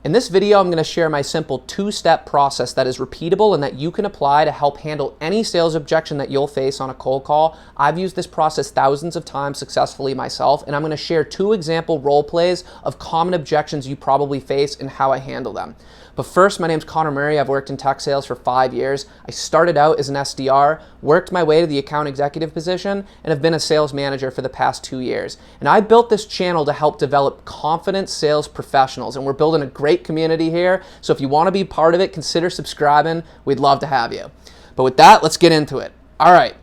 In this video, I'm going to share my simple two-step process that is repeatable and that you can apply to help handle any sales objection that you'll face on a cold call. I've used this process thousands of times successfully myself, and I'm going to share 2 example role plays of common objections you probably face and how I handle them. But first, my name's Connor Murray. I've worked in tech sales for 5 years. I started out as an SDR, worked my way to the account executive position, and have been a sales manager for the past 2 years. And I built this channel to help develop confident sales professionals, and we're building a great community here. So if you want to be part of it, consider subscribing. We'd love to have you. But with that, let's get into it. All right.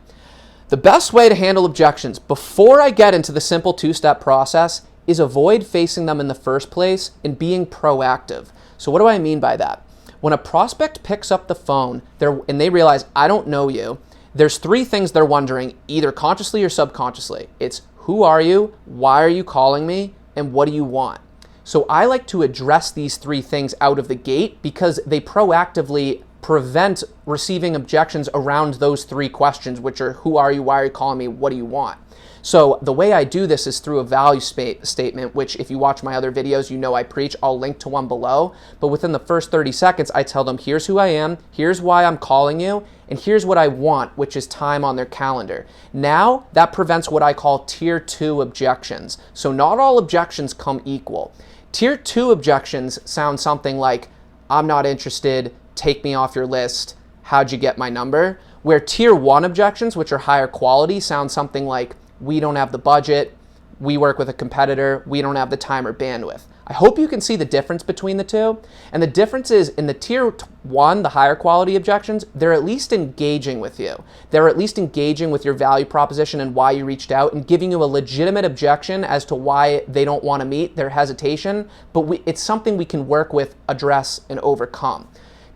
The best way to handle objections before I get into the simple 2-step process is avoid facing them in the first place and being proactive. So what do I mean by that? When a prospect picks up the phone and they realize, I don't know you, there's 3 things they're wondering, either consciously or subconsciously. It's who are you, why are you calling me, and what do you want? So I like to address these 3 things out of the gate because they proactively prevent receiving objections around those 3 questions, which are who are you, why are you calling me, what do you want? So the way I do this is through a value statement, which if you watch my other videos, you know I preach. I'll link to one below. But within the first 30 seconds, I tell them, here's who I am, here's why I'm calling you, and here's what I want, which is time on their calendar. Now, that prevents what I call tier 2 objections. So not all objections come equal. Tier 2 objections sound something like, I'm not interested, take me off your list, how'd you get my number? Where tier 1 objections, which are higher quality, sound something like, we don't have the budget, we work with a competitor, we don't have the time or bandwidth. I hope you can see the difference between the 2. And the difference is in the tier 1, the higher quality objections, they're at least engaging with you. They're at least engaging with your value proposition and why you reached out and giving you a legitimate objection as to why they don't want to meet, their hesitation, but it's something we can work with, address, and overcome.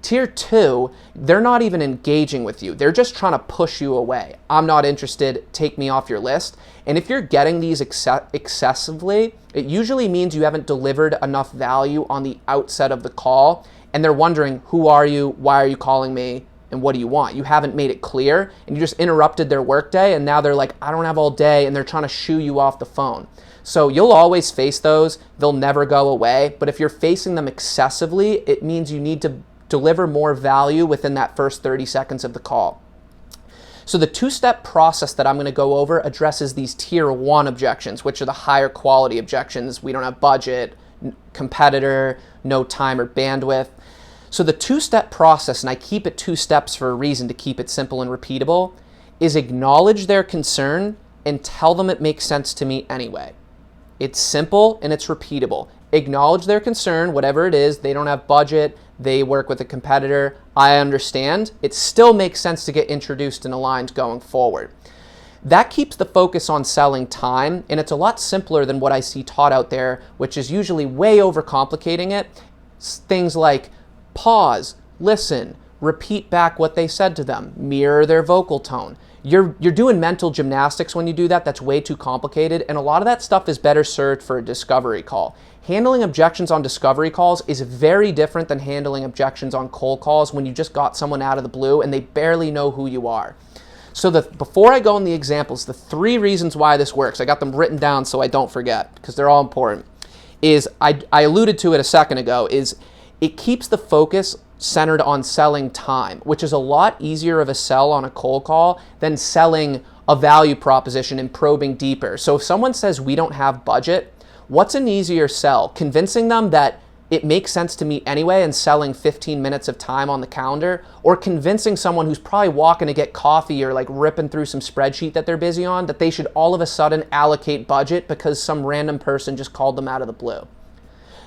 Tier 2, they're not even engaging with you. They're just trying to push you away. I'm not interested, take me off your list. And if you're getting these excessively, it usually means you haven't delivered enough value on the outset of the call, and they're wondering, who are you, why are you calling me, and what do you want? You haven't made it clear, and you just interrupted their workday, and now they're like, I don't have all day, and they're trying to shoo you off the phone. So you'll always face those. They'll never go away. But if you're facing them excessively, it means you need to deliver more value within that first 30 seconds of the call. So the 2-step process that I'm going to go over addresses these tier 1 objections, which are the higher quality objections. We don't have budget, competitor, no time or bandwidth. So the 2-step process, and I keep it 2 steps for a reason to keep it simple and repeatable, is acknowledge their concern and tell them it makes sense to me anyway. It's simple and it's repeatable. Acknowledge their concern, whatever it is. They don't have budget, they work with a competitor. I understand. It still makes sense to get introduced and aligned going forward. That keeps the focus on selling time, and it's a lot simpler than what I see taught out there, which is usually way overcomplicating it. Things like pause, listen, repeat back what they said to them, mirror their vocal tone. You're doing mental gymnastics when you do that. That's way too complicated, and a lot of that stuff is better served for a discovery call. Handling objections on discovery calls is very different than handling objections on cold calls when you just got someone out of the blue and they barely know who you are. So before I go in the examples, the 3 reasons why this works, I got them written down so I don't forget because they're all important, is I alluded to it a second ago, is it keeps the focus centered on selling time, which is a lot easier of a sell on a cold call than selling a value proposition and probing deeper. So if someone says we don't have budget, what's an easier sell? Convincing them that it makes sense to meet anyway and selling 15 minutes of time on the calendar, or convincing someone who's probably walking to get coffee or like ripping through some spreadsheet that they're busy on that they should all of a sudden allocate budget because some random person just called them out of the blue.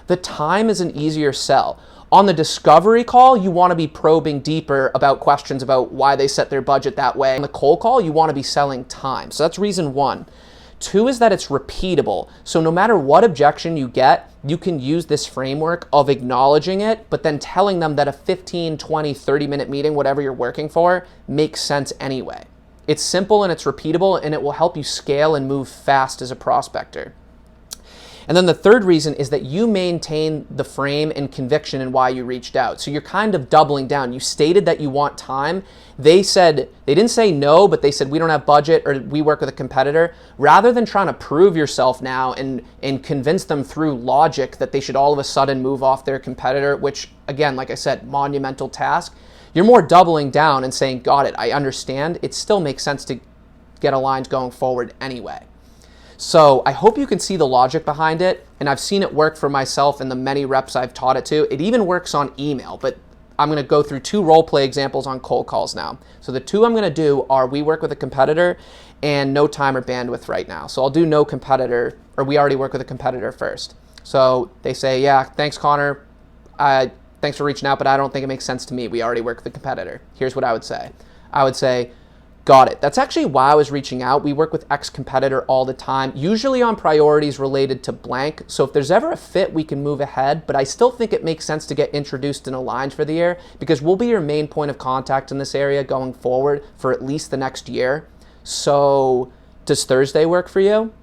The time is an easier sell. On the discovery call, you want to be probing deeper about questions about why they set their budget that way. On the cold call, you want to be selling time. So that's reason 1. 2 is that it's repeatable. So no matter what objection you get, you can use this framework of acknowledging it, but then telling them that a 15, 20, 30-minute meeting, whatever you're working for, makes sense anyway. It's simple and it's repeatable, and it will help you scale and move fast as a prospector. And then the third reason is that you maintain the frame and conviction in why you reached out. So you're kind of doubling down. You stated that you want time. They didn't say no, but they said we don't have budget or we work with a competitor. Rather than trying to prove yourself now and convince them through logic that they should all of a sudden move off their competitor, which again, like I said, monumental task, you're more doubling down and saying, got it, I understand. It still makes sense to get aligned going forward anyway. So I hope you can see the logic behind it, and I've seen it work for myself in the many reps I've taught it to. It even works on email, but I'm going to go through 2 role play examples on cold calls now. So the 2 I'm going to do are we work with a competitor and no time or bandwidth right now. So I'll do no competitor, or we already work with a competitor first. So they say, yeah, thanks Connor, thanks for reaching out, but I don't think it makes sense to me. We already work with a competitor. Here's what I would say. I would say, got it. That's actually why I was reaching out. We work with X competitor all the time, usually on priorities related to blank. So if there's ever a fit, we can move ahead, but I still think it makes sense to get introduced and aligned for the year because we'll be your main point of contact in this area going forward for at least the next year. So does Thursday work for you?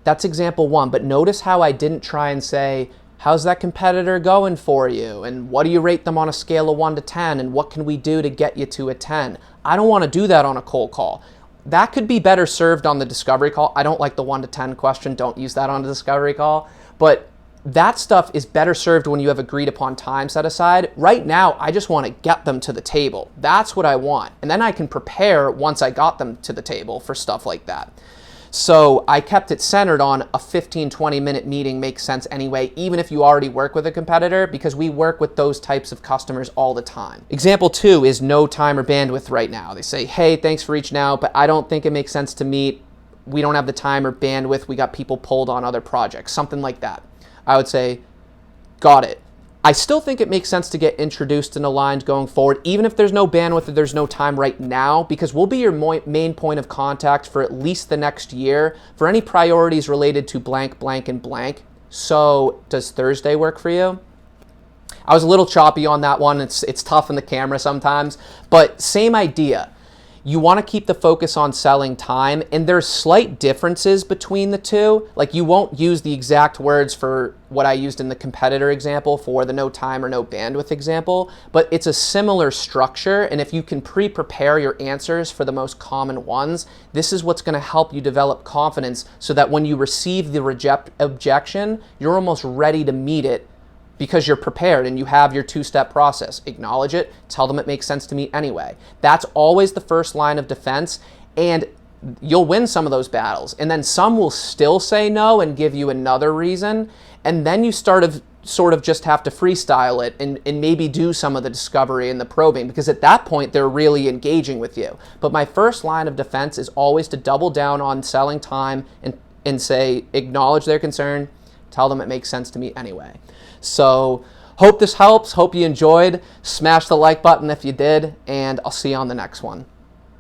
That's example 1, but notice how I didn't try and say, how's that competitor going for you? And what do you rate them on a scale of 1 to 10? And what can we do to get you to a 10? I don't want to do that on a cold call. That could be better served on the discovery call. I don't like the 1 to 10 question. Don't use that on the discovery call. But that stuff is better served when you have agreed upon time set aside. Right now, I just want to get them to the table. That's what I want. And then I can prepare once I got them to the table for stuff like that. So I kept it centered on a 15, 20-minute meeting makes sense anyway, even if you already work with a competitor, because we work with those types of customers all the time. Example 2 is no time or bandwidth right now. They say, hey, thanks for reaching out, but I don't think it makes sense to meet. We don't have the time or bandwidth. We got people pulled on other projects, something like that. I would say, got it. I still think it makes sense to get introduced and aligned going forward, even if there's no bandwidth or there's no time right now, because we'll be your main point of contact for at least the next year for any priorities related to blank, blank, and blank. So does Thursday work for you? I was a little choppy on that one. It's tough in the camera sometimes, but same idea. You want to keep the focus on selling time, and there's slight differences between the 2. Like you won't use the exact words for what I used in the competitor example for the no time or no bandwidth example, but it's a similar structure. And if you can pre-prepare your answers for the most common ones, this is what's going to help you develop confidence so that when you receive the objection, you're almost ready to meet it because you're prepared and you have your 2-step process. Acknowledge it, tell them it makes sense to me anyway. That's always the first line of defense, and you'll win some of those battles. And then some will still say no and give you another reason, and then you sort of just have to freestyle it and maybe do some of the discovery and the probing, because at that point they're really engaging with you. But my first line of defense is always to double down on selling time and say, acknowledge their concern, tell them it makes sense to me anyway. So hope this helps. Hope you enjoyed. Smash the like button if you did, and I'll see you on the next one.